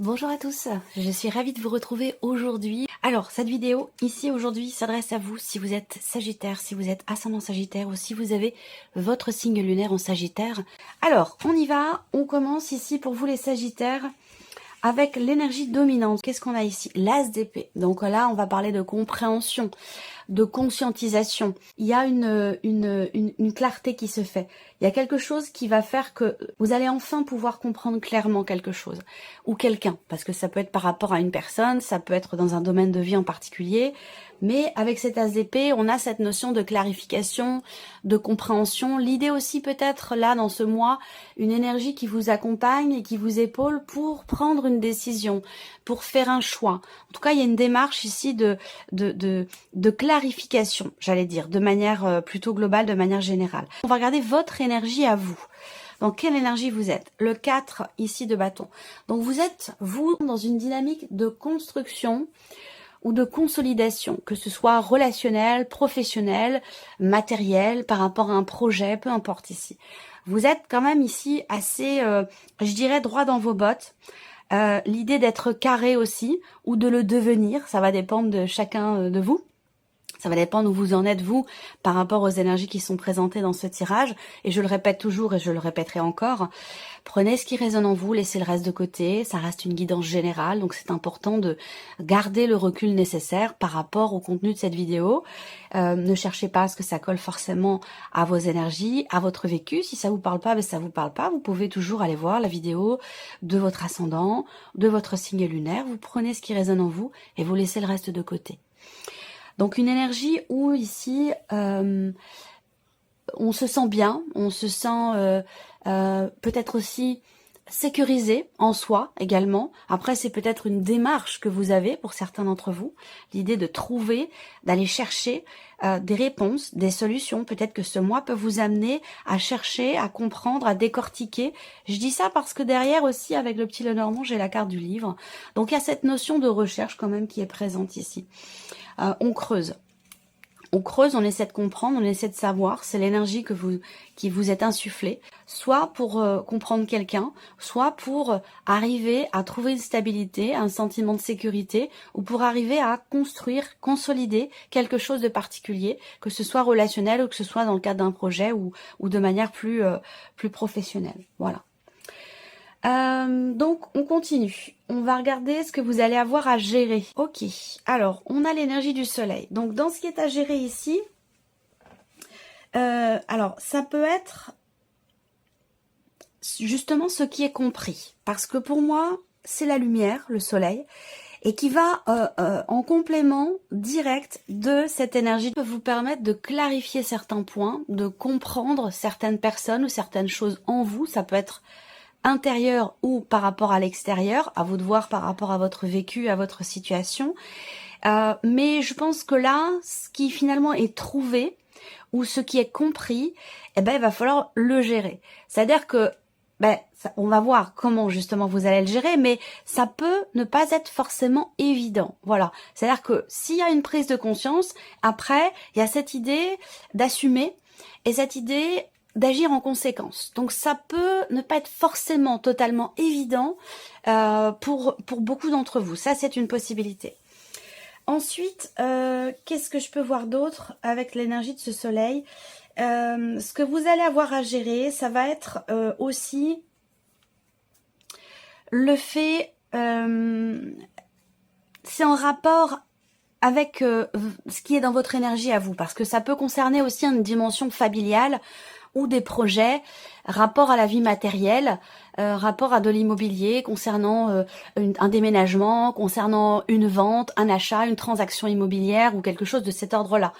Bonjour à tous, je suis ravie de vous retrouver aujourd'hui. Alors, cette vidéo ici aujourd'hui s'adresse à vous si vous êtes Sagittaire, si vous êtes ascendant Sagittaire ou si vous avez votre signe lunaire en Sagittaire. Alors, on y va, on commence ici pour vous les Sagittaires avec l'énergie dominante. Qu'est-ce qu'on a ici? L'as d'épée. Donc là, on va parler de compréhension, de conscientisation. Il y a une clarté qui se fait. Il y a quelque chose qui va faire que vous allez enfin pouvoir comprendre clairement quelque chose ou quelqu'un, parce que ça peut être par rapport à une personne, ça peut être dans un domaine de vie en particulier, mais avec cet as d'épée, on a cette notion de clarification, de compréhension. L'idée aussi peut-être là dans ce mois, une énergie qui vous accompagne et qui vous épaule pour prendre une décision, pour faire un choix. En tout cas, il y a une démarche ici de clarification, j'allais dire, de manière plutôt globale, de manière générale. On va regarder votre énergie à vous. Dans quelle énergie vous êtes? Le 4 ici de bâton. Donc vous êtes, vous, dans une dynamique de construction ou de consolidation, que ce soit relationnel, professionnel, matériel, par rapport à un projet, peu importe ici. Vous êtes quand même ici assez, je dirais, droit dans vos bottes. L'idée d'être carré aussi, ou de le devenir, ça va dépendre de chacun de vous. Ça va dépendre où vous en êtes, vous, par rapport aux énergies qui sont présentées dans ce tirage. Et je le répète toujours et je le répéterai encore. Prenez ce qui résonne en vous, laissez le reste de côté. Ça reste une guidance générale, donc c'est important de garder le recul nécessaire par rapport au contenu de cette vidéo. Ne cherchez pas à ce que ça colle forcément à vos énergies, à votre vécu. Si ça vous parle pas, ben ça vous parle pas. Vous pouvez toujours aller voir la vidéo de votre ascendant, de votre signe lunaire. Vous prenez ce qui résonne en vous et vous laissez le reste de côté. Donc une énergie où ici, on se sent bien, on se sent peut-être aussi sécurisé en soi également. Après, c'est peut-être une démarche que vous avez pour certains d'entre vous, l'idée de trouver, d'aller chercher des réponses, des solutions. Peut-être que ce mois peut vous amener à chercher, à comprendre, à décortiquer. Je dis ça parce que derrière aussi, avec le petit Lenormand, j'ai la carte du livre. Donc il y a cette notion de recherche quand même qui est présente ici. On creuse. On creuse, on essaie de comprendre, on essaie de savoir. C'est l'énergie qui vous est insufflée, soit pour comprendre quelqu'un, soit pour arriver à trouver une stabilité, un sentiment de sécurité, ou pour arriver à construire, consolider quelque chose de particulier, que ce soit relationnel ou que ce soit dans le cadre d'un projet ou de manière plus professionnelle. Voilà. Donc on continue, on va regarder ce que vous allez avoir à gérer. Ok, alors on a l'énergie du soleil, donc dans ce qui est à gérer ici, alors ça peut être justement ce qui est compris, parce que pour moi c'est la lumière, le soleil, et qui va en complément direct de cette énergie peut vous permettre de clarifier certains points, de comprendre certaines personnes ou certaines choses en vous. Ça peut être intérieur ou par rapport à l'extérieur, à vous de voir par rapport à votre vécu, à votre situation. Mais je pense que là, ce qui finalement est trouvé ou ce qui est compris, eh ben, il va falloir le gérer. C'est-à-dire que on va voir comment justement vous allez le gérer, mais ça peut ne pas être forcément évident. Voilà. C'est-à-dire que s'il y a une prise de conscience, après, il y a cette idée d'assumer et cette idée d'agir en conséquence. Donc ça peut ne pas être forcément totalement évident pour beaucoup d'entre vous. Ça, c'est une possibilité. Ensuite, qu'est-ce que je peux voir d'autre avec l'énergie de ce soleil? Ce que vous allez avoir à gérer, ça va être aussi le fait, c'est en rapport avec ce qui est dans votre énergie à vous, parce que ça peut concerner aussi une dimension familiale ou des projets, rapport à la vie matérielle, rapport à de l'immobilier, concernant un déménagement, concernant une vente, un achat, une transaction immobilière ou quelque chose de cet ordre-là.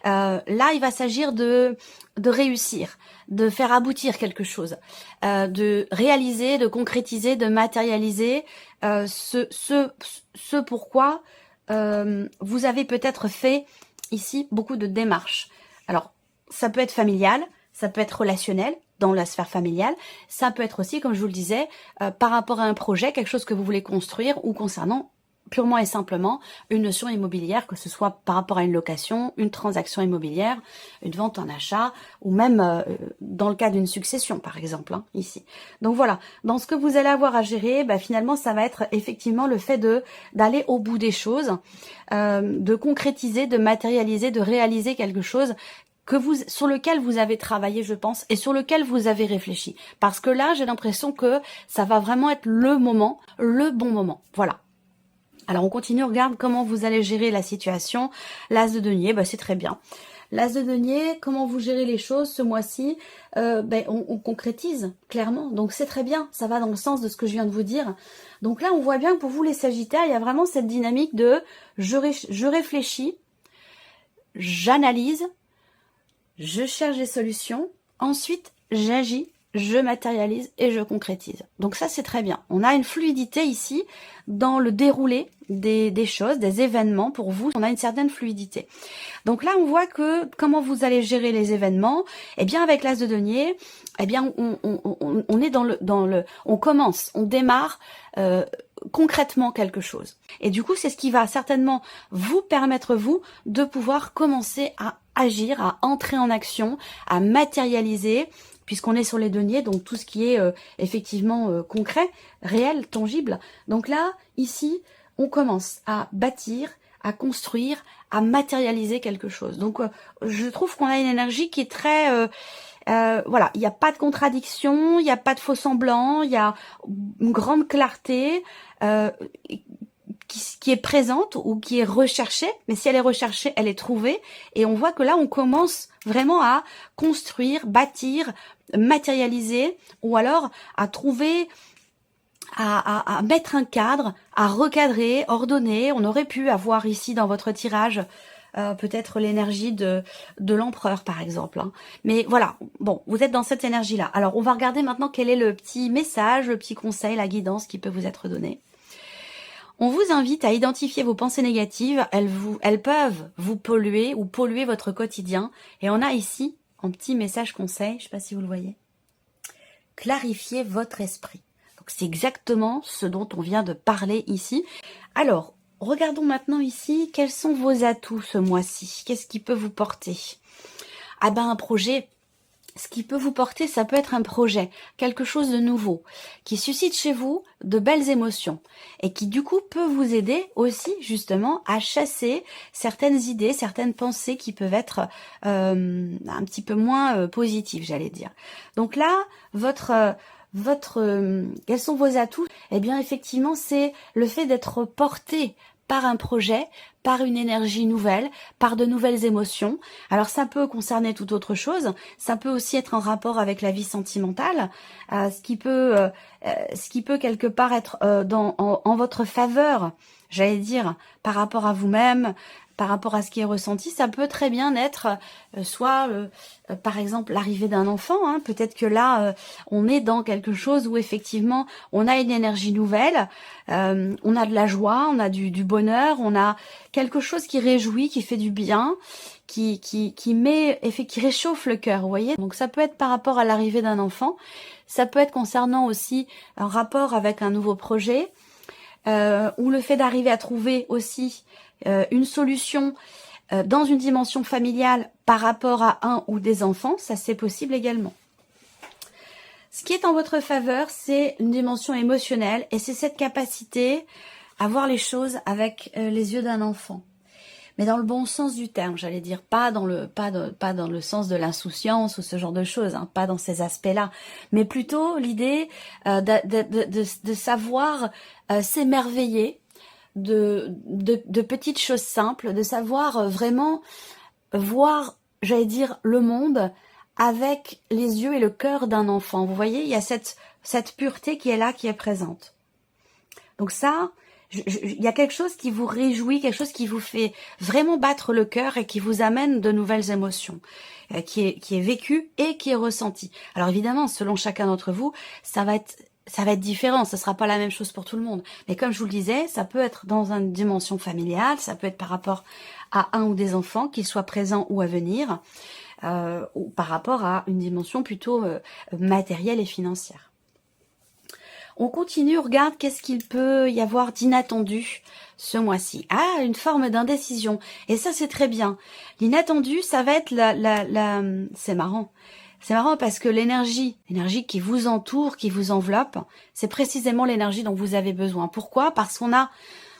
Là, il va s'agir de réussir, de faire aboutir quelque chose, de réaliser, de concrétiser, de matérialiser ce pourquoi vous avez peut-être fait ici beaucoup de démarches. Alors, ça peut être familial, ça peut être relationnel dans la sphère familiale, ça peut être aussi, comme je vous le disais, par rapport à un projet, quelque chose que vous voulez construire ou concernant purement et simplement une notion immobilière, que ce soit par rapport à une location, une transaction immobilière, une vente, un achat, ou même dans le cas d'une succession, par exemple, hein, ici. Donc voilà, dans ce que vous allez avoir à gérer, bah, finalement, ça va être effectivement le fait d'aller au bout des choses, de concrétiser, de matérialiser, de réaliser quelque chose sur lequel vous avez travaillé, je pense, et sur lequel vous avez réfléchi. Parce que là, j'ai l'impression que ça va vraiment être le moment, le bon moment. Voilà. Alors on continue, on regarde comment vous allez gérer la situation. L'as de denier, bah, c'est très bien. L'as de denier, comment vous gérez les choses ce mois-ci, on concrétise clairement. Donc c'est très bien, ça va dans le sens de ce que je viens de vous dire. Donc là, on voit bien que pour vous les Sagittaires, il y a vraiment cette dynamique de je réfléchis, j'analyse, je cherche des solutions, ensuite j'agis, je matérialise et je concrétise. Donc ça, c'est très bien. On a une fluidité ici dans le déroulé des choses, des événements. Pour vous, on a une certaine fluidité. Donc là, on voit que comment vous allez gérer les événements. Eh bien, avec l'as de denier, eh bien, on est on commence, on démarre concrètement quelque chose. Et du coup, c'est ce qui va certainement vous permettre, vous, de pouvoir commencer à agir, à entrer en action, à matérialiser, puisqu'on est sur les deniers, donc tout ce qui est effectivement concret, réel, tangible. Donc là, ici, on commence à bâtir, à construire, à matérialiser quelque chose. Donc je trouve qu'on a une énergie qui est très... voilà, il n'y a pas de contradiction, il n'y a pas de faux semblant, il y a une grande clarté qui est présente ou qui est recherchée, mais si elle est recherchée, elle est trouvée, et on voit que là, on commence vraiment à construire, bâtir, matérialiser, ou alors à trouver, à mettre un cadre, à recadrer, ordonner. On aurait pu avoir ici dans votre tirage peut-être l'énergie de l'empereur, par exemple. Hein. Mais voilà, bon, vous êtes dans cette énergie-là. Alors, on va regarder maintenant quel est le petit message, le petit conseil, la guidance qui peut vous être donné. On vous invite à identifier vos pensées négatives. Elles peuvent vous polluer ou polluer votre quotidien. Et on a ici un petit message conseil, je ne sais pas si vous le voyez. Clarifiez votre esprit. Donc c'est exactement ce dont on vient de parler ici. Alors, regardons maintenant ici, quels sont vos atouts ce mois-ci? Qu'est-ce qui peut vous porter? Ah ben un projet, ce qui peut vous porter, ça peut être un projet, quelque chose de nouveau, qui suscite chez vous de belles émotions et qui du coup peut vous aider aussi justement à chasser certaines idées, certaines pensées qui peuvent être un petit peu moins positives, j'allais dire. Donc là, quels sont vos atouts? Eh bien effectivement, c'est le fait d'être porté par un projet, par une énergie nouvelle, par de nouvelles émotions. Alors ça peut concerner toute autre chose, ça peut aussi être en rapport avec la vie sentimentale, ce qui peut quelque part être en votre faveur, j'allais dire, par rapport à vous-même, par rapport à ce qui est ressenti. Ça peut très bien être soit par exemple l'arrivée d'un enfant, hein. Peut-être que là on est dans quelque chose où effectivement on a une énergie nouvelle, on a de la joie, on a du bonheur, on a quelque chose qui réjouit, qui fait du bien, qui réchauffe le cœur, vous voyez. Donc ça peut être par rapport à l'arrivée d'un enfant, ça peut être concernant aussi un rapport avec un nouveau projet, ou le fait d'arriver à trouver aussi une solution dans une dimension familiale par rapport à un ou des enfants, ça c'est possible également. Ce qui est en votre faveur, c'est une dimension émotionnelle et c'est cette capacité à voir les choses avec les yeux d'un enfant. Mais dans le bon sens du terme, j'allais dire, pas dans le sens de l'insouciance ou ce genre de choses, hein, pas dans ces aspects-là, mais plutôt l'idée de savoir s'émerveiller de petites choses simples, de savoir vraiment voir, j'allais dire, le monde avec les yeux et le cœur d'un enfant. Vous voyez, il y a cette pureté qui est là, qui est présente. Donc ça, il y a quelque chose qui vous réjouit, quelque chose qui vous fait vraiment battre le cœur et qui vous amène de nouvelles émotions, qui est vécu et qui est ressenti. Alors évidemment, selon chacun d'entre vous, ça va être différent, ce sera pas la même chose pour tout le monde. Mais comme je vous le disais, ça peut être dans une dimension familiale, ça peut être par rapport à un ou des enfants, qu'ils soient présents ou à venir, ou par rapport à une dimension plutôt matérielle et financière. On continue, on regarde qu'est-ce qu'il peut y avoir d'inattendu ce mois-ci. Ah, une forme d'indécision. Et ça, c'est très bien. L'inattendu, ça va être c'est marrant. C'est marrant parce que l'énergie qui vous entoure, qui vous enveloppe, c'est précisément l'énergie dont vous avez besoin. Pourquoi? Parce qu'on a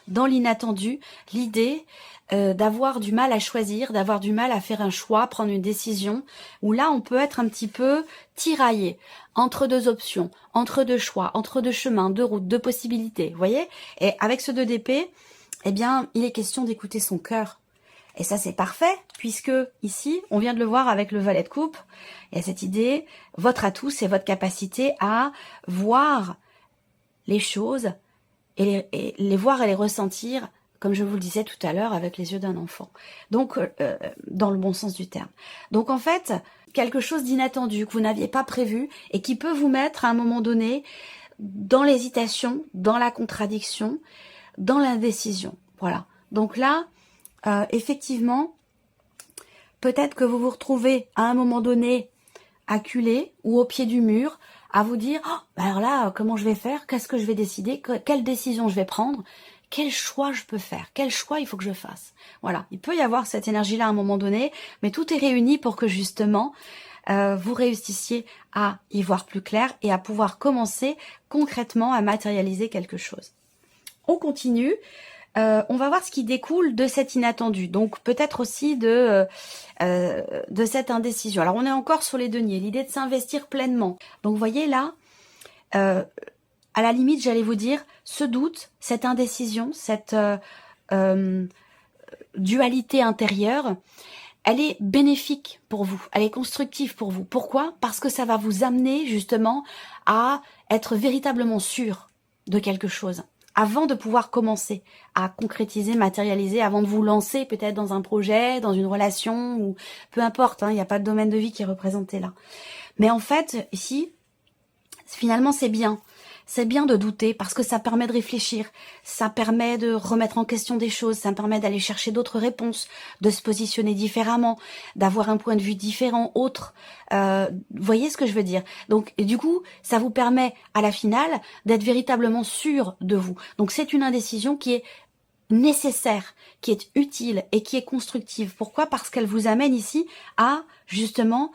dans l'inattendu l'idée d'avoir du mal à choisir, d'avoir du mal à faire un choix, prendre une décision, où là on peut être un petit peu tiraillé entre deux options, entre deux choix, entre deux chemins, deux routes, deux possibilités, vous voyez? Et avec ce 2 d'épée, eh bien il est question d'écouter son cœur. Et ça c'est parfait, puisque ici, on vient de le voir avec le valet de coupe, il y a cette idée, votre atout c'est votre capacité à voir les choses et les voir et les ressentir, comme je vous le disais tout à l'heure, avec les yeux d'un enfant. Donc, dans le bon sens du terme. Donc, en fait, quelque chose d'inattendu que vous n'aviez pas prévu et qui peut vous mettre à un moment donné dans l'hésitation, dans la contradiction, dans l'indécision. Voilà. Donc là, effectivement, peut-être que vous vous retrouvez à un moment donné acculé ou au pied du mur, à vous dire oh, alors là, comment je vais faire? Qu'est-ce que je vais décider? Quelle décision je vais prendre? Quel choix je peux faire? Quel choix il faut que je fasse? Voilà, il peut y avoir cette énergie-là à un moment donné, mais tout est réuni pour que justement vous réussissiez à y voir plus clair et à pouvoir commencer concrètement à matérialiser quelque chose. On continue. On va voir ce qui découle de cet inattendu, donc peut-être aussi de cette indécision. Alors on est encore sur les deniers, l'idée de s'investir pleinement. Donc vous voyez là, à la limite j'allais vous dire, ce doute, cette indécision, cette dualité intérieure, elle est bénéfique pour vous, elle est constructive pour vous. Pourquoi? Parce que ça va vous amener justement à être véritablement sûr de quelque chose, avant de pouvoir commencer à concrétiser, matérialiser, avant de vous lancer peut-être dans un projet, dans une relation, ou peu importe, hein, il n'y a pas de domaine de vie qui est représenté là. Mais en fait, ici, finalement c'est bien. C'est bien de douter parce que ça permet de réfléchir, ça permet de remettre en question des choses, ça permet d'aller chercher d'autres réponses, de se positionner différemment, d'avoir un point de vue différent, autre. Vous voyez ce que je veux dire? Donc, et du coup, ça vous permet à la finale d'être véritablement sûr de vous. Donc, c'est une indécision qui est nécessaire, qui est utile et qui est constructive. Pourquoi? Parce qu'elle vous amène ici à justement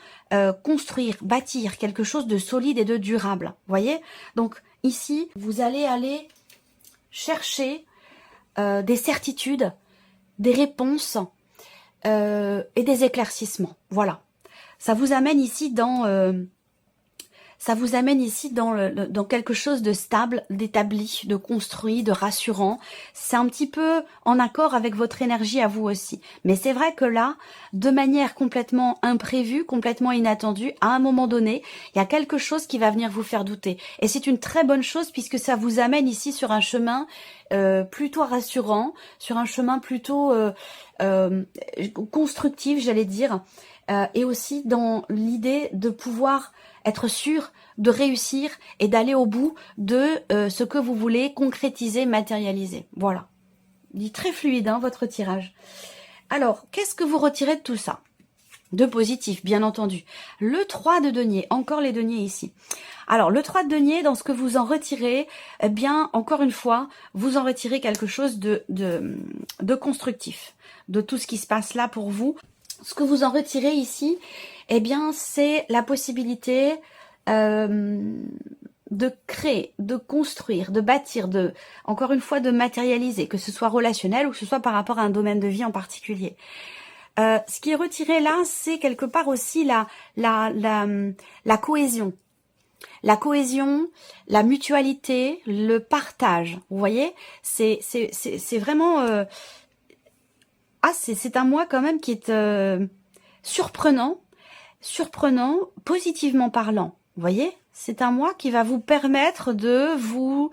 construire, bâtir quelque chose de solide et de durable. Vous voyez? Donc ici, vous allez aller chercher des certitudes, des réponses et des éclaircissements. Voilà. Ça vous amène ici dans dans quelque chose de stable, d'établi, de construit, de rassurant. C'est un petit peu en accord avec votre énergie à vous aussi. Mais c'est vrai que là, de manière complètement imprévue, complètement inattendue, à un moment donné, il y a quelque chose qui va venir vous faire douter. Et c'est une très bonne chose puisque ça vous amène ici sur un chemin plutôt rassurant, sur un chemin plutôt constructif, j'allais dire, et aussi dans l'idée de pouvoir être sûr de réussir et d'aller au bout de ce que vous voulez concrétiser, matérialiser. Voilà. Il est très fluide, hein, votre tirage. Alors, qu'est-ce que vous retirez de tout ça? De positif, bien entendu. Le 3 de denier, encore les deniers ici. Alors, le 3 de denier, dans ce que vous en retirez, eh bien, encore une fois, vous en retirez quelque chose de constructif, de tout ce qui se passe là pour vous. Ce que vous en retirez ici, eh bien, c'est la possibilité de créer, de construire, de bâtir, encore une fois, de matérialiser, que ce soit relationnel ou que ce soit par rapport à un domaine de vie en particulier. Ce qui est retiré là, c'est quelque part aussi la cohésion. La cohésion, la mutualité, le partage. Vous voyez, c'est vraiment... c'est un mois quand même qui est surprenant, positivement parlant. Vous voyez, c'est un mois qui va vous permettre de vous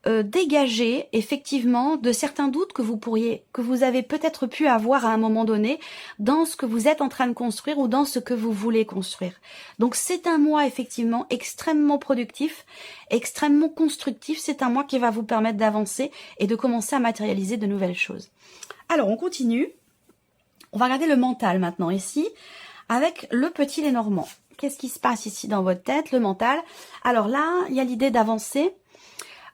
dégager effectivement de certains doutes que vous avez peut-être pu avoir à un moment donné dans ce que vous êtes en train de construire ou dans ce que vous voulez construire. Donc c'est un mois effectivement extrêmement productif, extrêmement constructif. C'est un mois qui va vous permettre d'avancer et de commencer à matérialiser de nouvelles choses. Alors on continue. On va regarder le mental maintenant ici avec le petit Lénormand. Qu'est-ce qui se passe ici dans votre tête, le mental? Alors là, il y a l'idée d'avancer,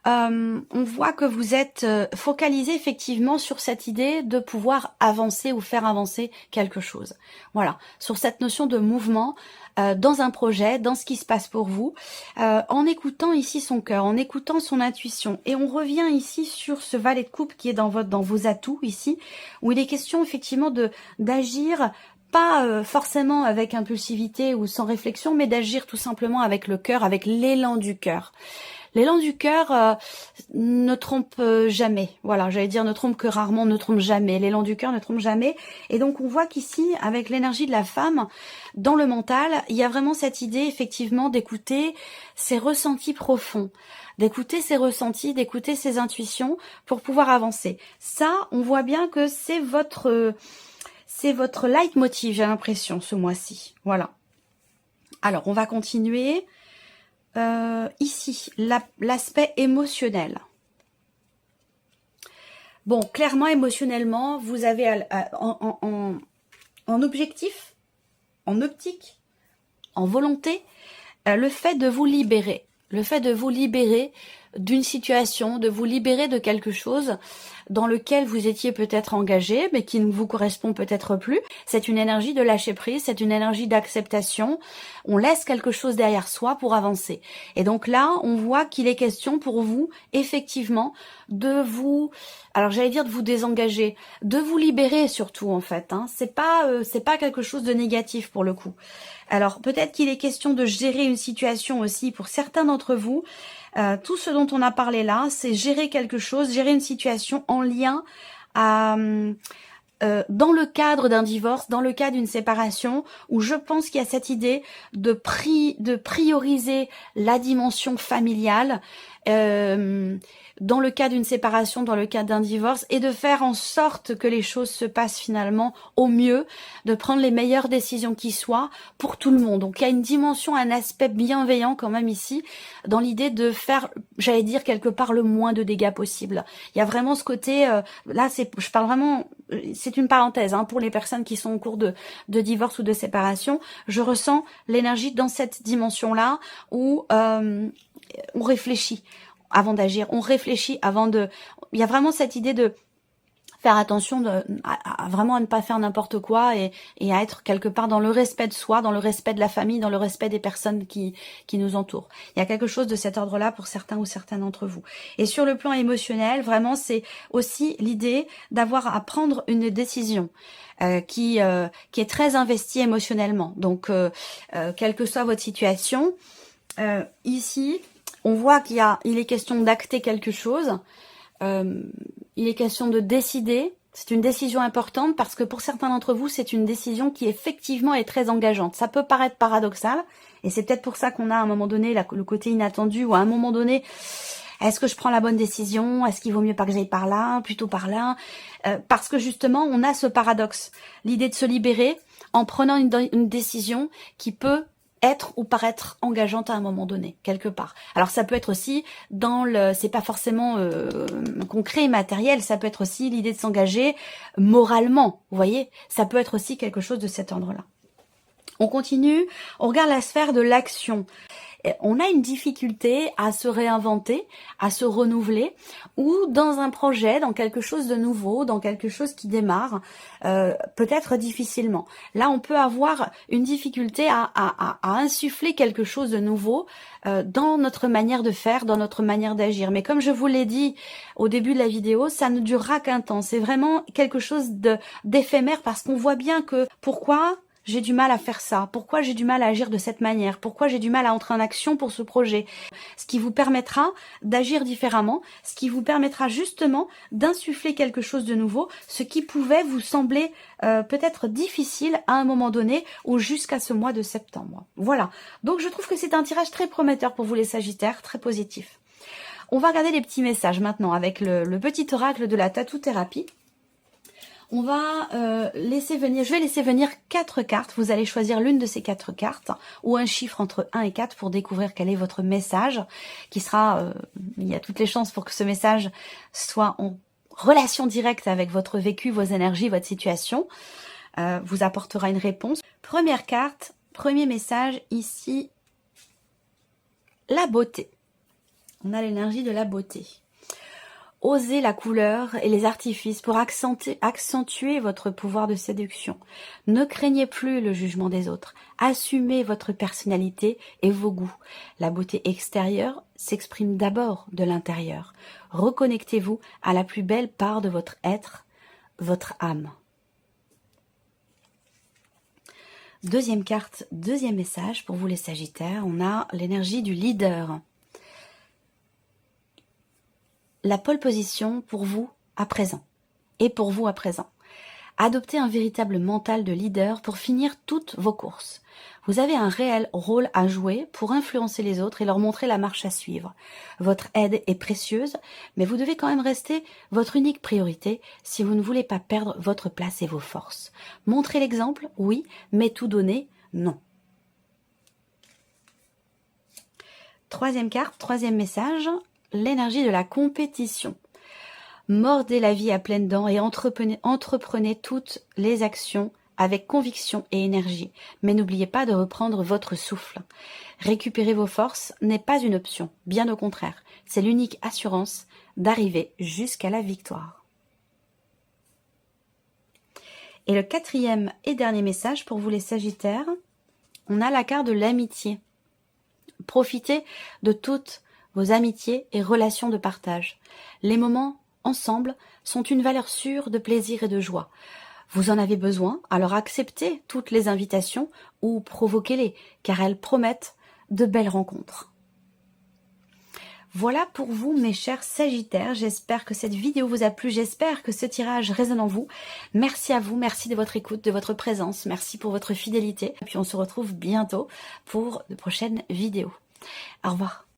on voit que vous êtes focalisé effectivement sur cette idée de pouvoir avancer ou faire avancer quelque chose. Voilà, sur cette notion de mouvement dans un projet, dans ce qui se passe pour vous, en écoutant ici son cœur, en écoutant son intuition. Et on revient ici sur ce valet de coupe qui est dans vos atouts ici, où il est question effectivement d'agir pas forcément avec impulsivité ou sans réflexion, mais d'agir tout simplement avec le cœur, avec l'élan du cœur. L'élan du cœur ne trompe jamais. Voilà, j'allais dire ne trompe que rarement, ne trompe jamais. L'élan du cœur ne trompe jamais. Et donc on voit qu'ici, avec l'énergie de la femme, dans le mental, il y a vraiment cette idée effectivement d'écouter ses ressentis profonds, d'écouter ses ressentis, d'écouter ses intuitions pour pouvoir avancer. Ça, on voit bien que c'est votre leitmotiv, j'ai l'impression, ce mois-ci. Voilà. Alors, on va continuer. Ici, l'aspect émotionnel. Bon, clairement, émotionnellement, vous avez en objectif, en optique, en volonté, le fait de vous libérer. Le fait de vous libérer d'une situation, de vous libérer de quelque chose dans lequel vous étiez peut-être engagé, mais qui ne vous correspond peut-être plus. C'est une énergie de lâcher prise, c'est une énergie d'acceptation. On laisse quelque chose derrière soi pour avancer. Et donc là, on voit qu'il est question pour vous, effectivement, de vous, alors j'allais dire de vous désengager, de vous libérer surtout en fait. Hein. C'est pas quelque chose de négatif pour le coup. Alors peut-être qu'il est question de gérer une situation aussi pour certains d'entre vous. Tout ce dont on a parlé là, c'est gérer quelque chose, gérer une situation en lien à, dans le cadre d'un divorce, dans le cadre d'une séparation, où je pense qu'il y a cette idée de prioriser la dimension familiale, dans le cas d'une séparation, dans le cas d'un divorce, et de faire en sorte que les choses se passent finalement au mieux, de prendre les meilleures décisions qui soient pour tout le monde. Donc il y a une dimension, un aspect bienveillant quand même ici, dans l'idée de faire, j'allais dire quelque part, le moins de dégâts possible. Il y a vraiment ce côté, là je parle vraiment, c'est une parenthèse hein, pour les personnes qui sont en cours de divorce ou de séparation, je ressens l'énergie dans cette dimension-là où on réfléchit avant d'agir, on réfléchit avant de... Il y a vraiment cette idée de faire attention vraiment à ne pas faire n'importe quoi et à être quelque part dans le respect de soi, dans le respect de la famille, dans le respect des personnes qui nous entourent. Il y a quelque chose de cet ordre-là pour certains ou certaines d'entre vous. Et sur le plan émotionnel, vraiment, c'est aussi l'idée d'avoir à prendre une décision qui est très investie émotionnellement. Donc, quelle que soit votre situation, ici... On voit il est question d'acter quelque chose, il est question de décider, c'est une décision importante parce que pour certains d'entre vous, c'est une décision qui effectivement est très engageante. Ça peut paraître paradoxal et c'est peut-être pour ça qu'on a à un moment donné le côté inattendu ou à un moment donné, est-ce que je prends la bonne décision? Est-ce qu'il vaut mieux pas que j'aille par là, plutôt par là? Parce que justement, on a ce paradoxe, l'idée de se libérer en prenant une décision qui peut être ou paraître engageante à un moment donné, quelque part. Alors ça peut être aussi c'est pas forcément concret, matériel, ça peut être aussi l'idée de s'engager moralement, vous voyez, ça peut être aussi quelque chose de cet ordre-là. On continue, on regarde la sphère de l'action. On a une difficulté à se réinventer, à se renouveler, ou dans un projet, dans quelque chose de nouveau, dans quelque chose qui démarre, peut-être difficilement. Là, on peut avoir une difficulté à insuffler quelque chose de nouveau dans notre manière de faire, dans notre manière d'agir. Mais comme je vous l'ai dit au début de la vidéo, ça ne durera qu'un temps. C'est vraiment quelque chose d'éphémère parce qu'on voit bien que pourquoi j'ai du mal à faire ça, pourquoi j'ai du mal à agir de cette manière, pourquoi j'ai du mal à entrer en action pour ce projet. Ce qui vous permettra d'agir différemment, ce qui vous permettra justement d'insuffler quelque chose de nouveau, ce qui pouvait vous sembler peut-être difficile à un moment donné ou jusqu'à ce mois de septembre. Voilà, donc je trouve que c'est un tirage très prometteur pour vous les Sagittaires, très positif. On va regarder les petits messages maintenant avec le petit oracle de la tattoo-thérapie. On va je vais laisser venir 4 cartes. Vous allez choisir l'une de ces 4 cartes ou un chiffre entre 1 et 4 pour découvrir quel est votre message qui sera, il y a toutes les chances pour que ce message soit en relation directe avec votre vécu, vos énergies, votre situation, vous apportera une réponse. Première carte, premier message ici, la beauté. On a l'énergie de la beauté. Osez la couleur et les artifices pour accentuer votre pouvoir de séduction. Ne craignez plus le jugement des autres. Assumez votre personnalité et vos goûts. La beauté extérieure s'exprime d'abord de l'intérieur. Reconnectez-vous à la plus belle part de votre être, votre âme. Deuxième carte, deuxième message pour vous les Sagittaires. On a l'énergie du leader. La pole position pour vous à présent et pour vous à présent. Adoptez un véritable mental de leader pour finir toutes vos courses. Vous avez un réel rôle à jouer pour influencer les autres et leur montrer la marche à suivre. Votre aide est précieuse, mais vous devez quand même rester votre unique priorité si vous ne voulez pas perdre votre place et vos forces. Montrez l'exemple, oui, mais tout donner, non. Troisième carte, troisième message, l'énergie de la compétition. Mordez la vie à pleines dents et entreprenez toutes les actions avec conviction et énergie. Mais n'oubliez pas de reprendre votre souffle. Récupérer vos forces n'est pas une option, bien au contraire. C'est l'unique assurance d'arriver jusqu'à la victoire. Et le quatrième et dernier message pour vous les Sagittaires, on a la carte de l'amitié. Profitez de toutes vos amitiés et relations de partage. Les moments ensemble sont une valeur sûre de plaisir et de joie. Vous en avez besoin, alors acceptez toutes les invitations ou provoquez-les, car elles promettent de belles rencontres. Voilà pour vous mes chers Sagittaires, j'espère que cette vidéo vous a plu, j'espère que ce tirage résonne en vous. Merci à vous, merci de votre écoute, de votre présence, merci pour votre fidélité. Et puis on se retrouve bientôt pour de prochaines vidéos. Au revoir.